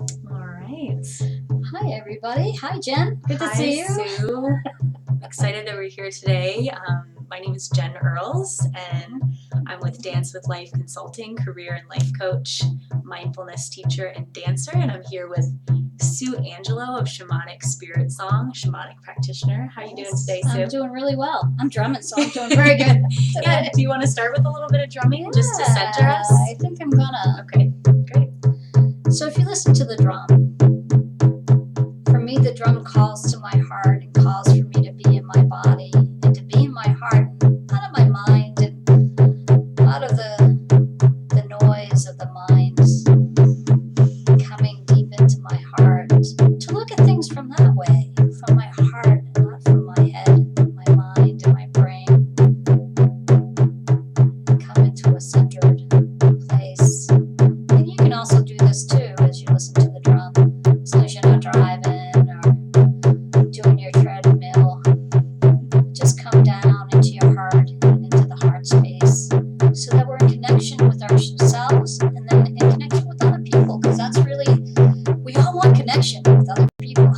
All right. Hi, everybody. Hi, Jen. Good to Hi, see you. Sue. Excited that we're here today. My name is Jen Earls, and I'm with Dance with Life Consulting, career and life coach, mindfulness teacher, and dancer. And I'm here with Sue Angelo of Shamanic Spirit Song, shamanic practitioner. How are you doing today, Sue? I'm doing really well. I'm drumming, so I'm doing very good. Yeah. Do you want to start with a little bit of drumming just to center us? I think I'm gonna. Okay. Great. So if you listen to the drum, for me, the drum calls to my heart and calls for me to be in my body and to be in my heart and out of my mind and out of the noise of the mind, coming deep into my heart to look at things from that way, from my heart and not from my head, my mind and my brain. Come into a centered place. And you can also do this too as you listen to the drum, as long as you're not driving or doing your treadmill. Just come down into your heart and into the heart space so that we're in connection with ourselves and then in connection with other people, because that's really, we all want connection with other people.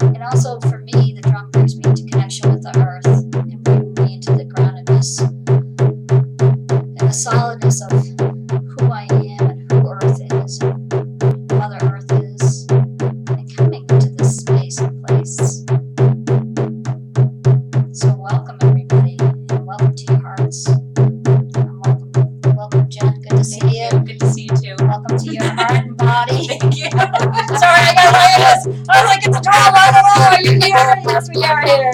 And also for me, the drum brings me into connection with the earth and brings me into the groundedness and the solidness of who I am and who Earth is and Mother Earth is, and coming into this space and place. So welcome everybody, and welcome to your hearts. And welcome Jen. Good to see you. Good to see you too. Welcome to your heart and body. Thank you. Sorry, I got nervous. I was like, it's a drama. I don't know. Are you here? Yes, we are here.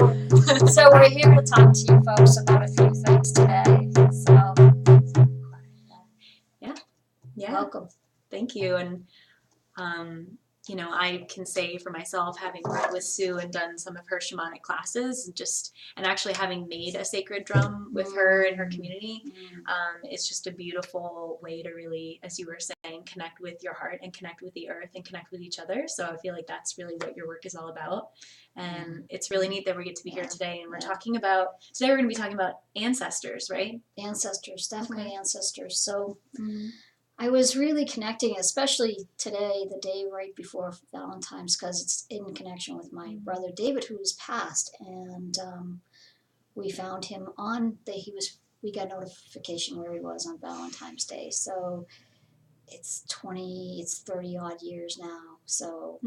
So we're here to talk to you folks about a few things today. So Yeah. welcome. Thank you. And, I can say for myself, having worked with Sue and done some of her shamanic classes, and actually having made a sacred drum with her in her community, it's just a beautiful way to really, as you were saying, connect with your heart and connect with the earth and connect with each other. So I feel like that's really what your work is all about. And it's really neat that we get to be here today. And today we're going to be talking about ancestors, right? Ancestors, definitely ancestors. So I was really connecting, especially today, the day right before Valentine's, because it's in connection with my brother David, who was passed, and we found him we got notification where he was on Valentine's Day. So it's 30 odd years now. So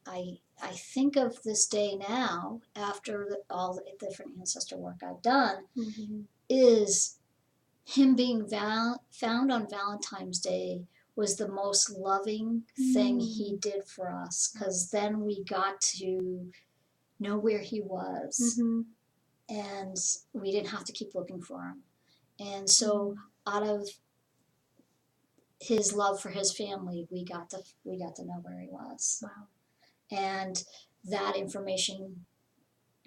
I think of this day now, after all the different ancestor work I've done, is him being found on Valentine's Day was the most loving thing he did for us, because then we got to know where he was, and we didn't have to keep looking for him. And so out of his love for his family, we got to know where he was. Wow. And that information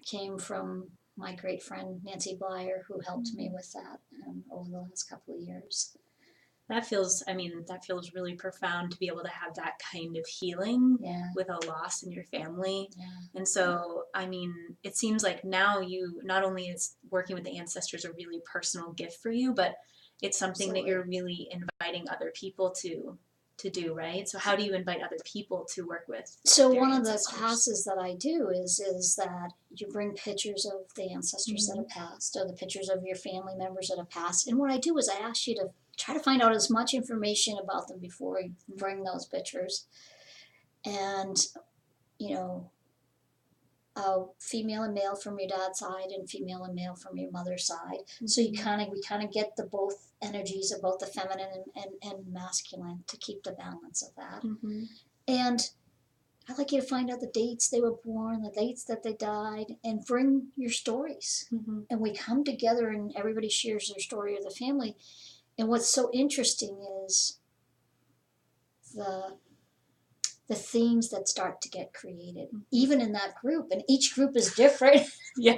came from my great friend Nancy Blyer, who helped me with that over the last couple of years. That feels really profound to be able to have that kind of healing with a loss in your family. Yeah. And so, it seems like now not only is working with the ancestors a really personal gift for you, but it's something that you're really inviting other people to do, right? So how do you invite other people to work with? So one of the classes that I do is that you bring pictures of the ancestors that have passed, or the pictures of your family members that have passed. And what I do is I ask you to try to find out as much information about them before you bring those pictures. And, female and male from your dad's side and female and male from your mother's side. So we kind of get the both energies of both the feminine and masculine to keep the balance of that. And I'd like you to find out the dates they were born, the dates that they died, and bring your stories. And we come together and everybody shares their story of the family. And what's so interesting is the themes that start to get created, even in that group. And each group is different. Yeah.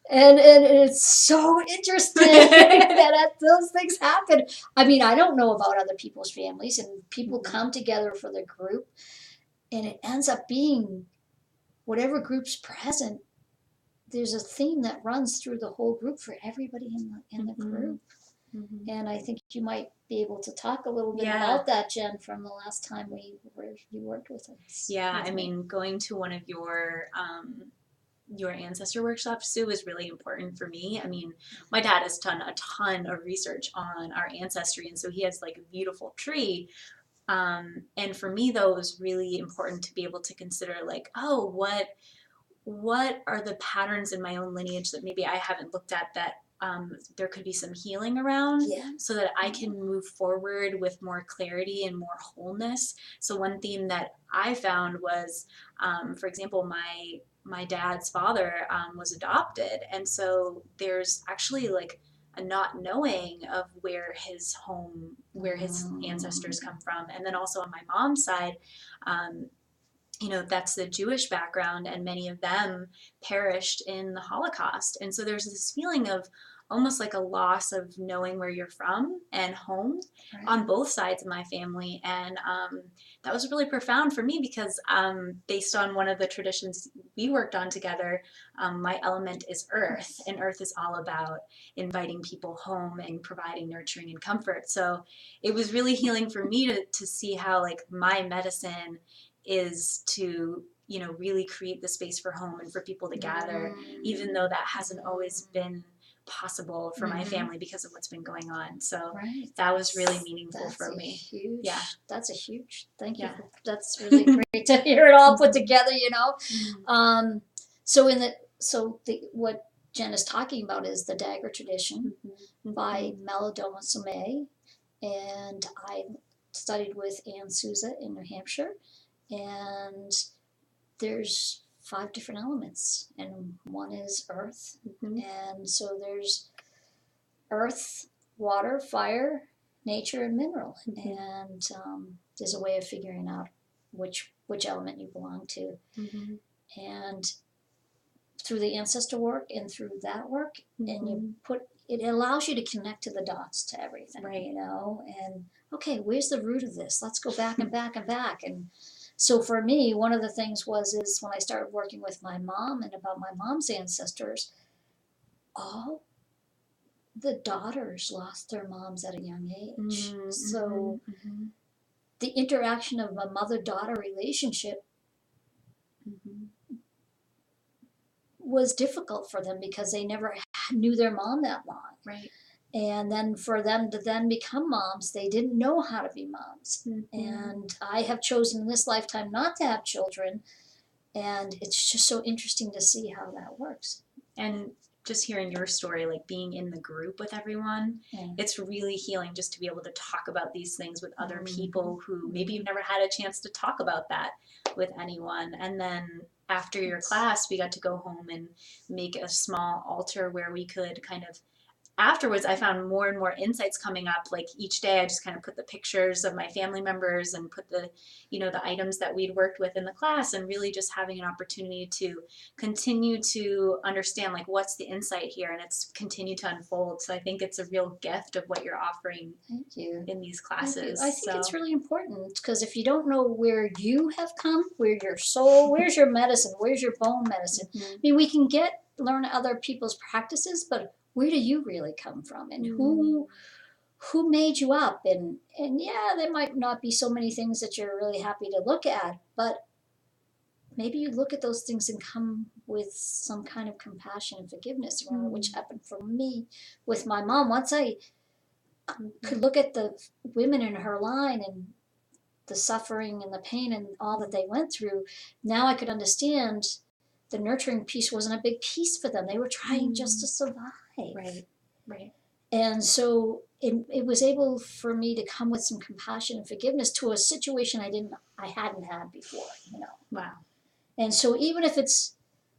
And it's so interesting that those things happen. I don't know about other people's families, and people come together for the group, and it ends up being whatever group's present. There's a theme that runs through the whole group for everybody in the group. And I think you might be able to talk a little bit Yeah. about that, Jen, from the last time you worked with us. Yeah, I mean, going to one of your ancestor workshops, Sue, is really important for me. I mean, my dad has done a ton of research on our ancestry, and so he has like a beautiful tree. And for me, though, it was really important to be able to consider like, oh, what are the patterns in my own lineage that maybe I haven't looked at that there could be some healing around, Yeah. so that I can move forward with more clarity and more wholeness. So one theme that I found was, for example, my dad's father was adopted, and so there's actually like a not knowing of where his ancestors come from, and then also on my mom's side. Um, that's the Jewish background, and many of them perished in the Holocaust. And so there's this feeling of almost like a loss of knowing where you're from and home on both sides of my family. And that was really profound for me because, based on one of the traditions we worked on together, my element is earth, and earth is all about inviting people home and providing nurturing and comfort. So it was really healing for me to see how like my medicine is to really create the space for home and for people to gather, even though that hasn't always been possible for my family because of what's been going on. So that was really meaningful for me. That's a huge thank you. That's really great to hear it all put together, So what Jen is talking about is the dagger tradition by Melodoma Somé, and I studied with Ann Souza in New Hampshire, and there's 5 different elements, and one is earth, and so there's earth, water, fire, nature, and mineral, and there's a way of figuring out which element you belong to, and through the ancestor work and through that work, and it allows you to connect to the dots to everything, and okay, where's the root of this? Let's go back and back and back. And so for me, one of the things is when I started working with my mom and about my mom's ancestors, all the daughters lost their moms at a young age. So the interaction of a mother-daughter relationship was difficult for them because they never knew their mom that long. Right. And then for them to then become moms, they didn't know how to be moms. And I have chosen in this lifetime not to have children. And it's just so interesting to see how that works. And just hearing your story, like being in the group with everyone, it's really healing just to be able to talk about these things with other people who maybe you've never had a chance to talk about that with anyone. And then after your class, we got to go home and make a small altar where we could kind of, afterwards, I found more and more insights coming up. Like each day I just kind of put the pictures of my family members and put the items that we'd worked with in the class, and really just having an opportunity to continue to understand like what's the insight here, and it's continued to unfold. So I think it's a real gift of what you're offering in these classes. I think it's really important, because if you don't know where you have come, where your soul, where's your medicine, where's your bone medicine? I mean, we can learn other people's practices, but where do you really come from, and who made you up? And yeah, there might not be so many things that you're really happy to look at, but maybe you look at those things and come with some kind of compassion and forgiveness around it, which happened for me with my mom. Once I could look at the women in her line and the suffering and the pain and all that they went through, now I could understand the nurturing piece wasn't a big piece for them. They were trying just to survive. Right. And so it was able for me to come with some compassion and forgiveness to a situation I hadn't had before, Wow. And so even if it's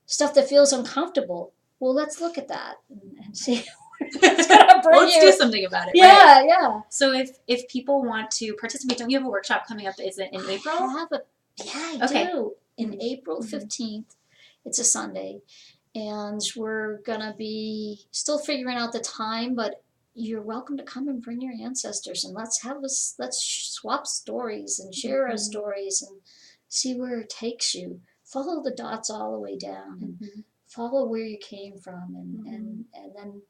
stuff that feels uncomfortable, well, let's look at that and see. It's gonna bring Let's do something about it. Yeah, yeah. So if people want to participate, don't you have a workshop coming up? Is it in April? I do. In April 15th. It's a Sunday. And we're gonna be still figuring out the time, but you're welcome to come and bring your ancestors, and let's swap stories and share our stories and see where it takes you. Follow the dots all the way down and follow where you came from, and then,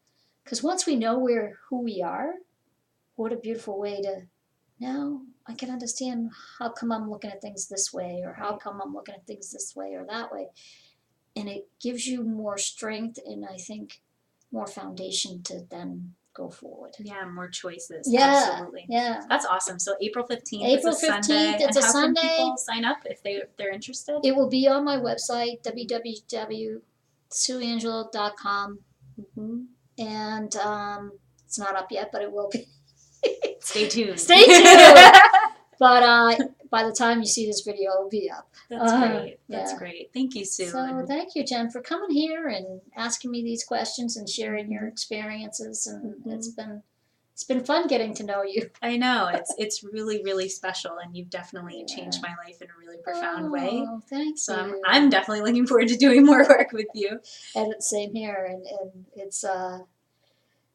Because once we know who we are, what a beautiful way to, now I can understand how come I'm looking at things this way, or how come I'm looking at things this way or that way. And it gives you more strength and I think more foundation to then go forward. Yeah, more choices. Yeah, Absolutely. yeah. That's awesome. So April 15th April is a 15th, Sunday. it's and a how Sunday. Can people sign up if they're interested? It will be on my website, www.sueangelo.com. Mm-hmm. And it's not up yet, but it will be. Stay tuned. Stay tuned. But by the time you see this video, it'll be up. That's great. That's yeah. great. Thank you, Sue. So thank you, Jen, for coming here and asking me these questions and sharing your experiences. And it's been fun getting to know you. I know it's really, really special, and you've definitely changed my life in a really profound way. Oh, thank So you. I'm definitely looking forward to doing more work with you. And same here, and it's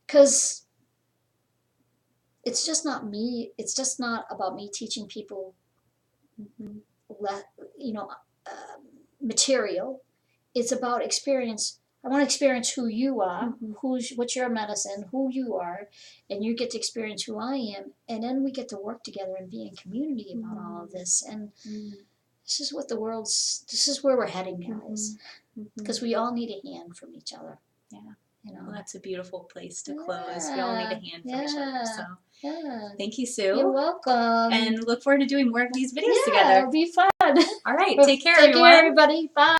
because it's just not me. It's just not about me teaching people, material. It's about experience. I want to experience who you are, what's your medicine, who you are, and you get to experience who I am, and then we get to work together and be in community about all of this. And this is what this is where we're heading, guys, because we all need a hand from each other. Yeah. Well, that's a beautiful place to close. We all need a hand from each other. So yeah. Thank you, Sue. You're welcome. And look forward to doing more of these videos together. Yeah, it'll be fun. All right. Take care, everyone. Take care, everybody. Bye.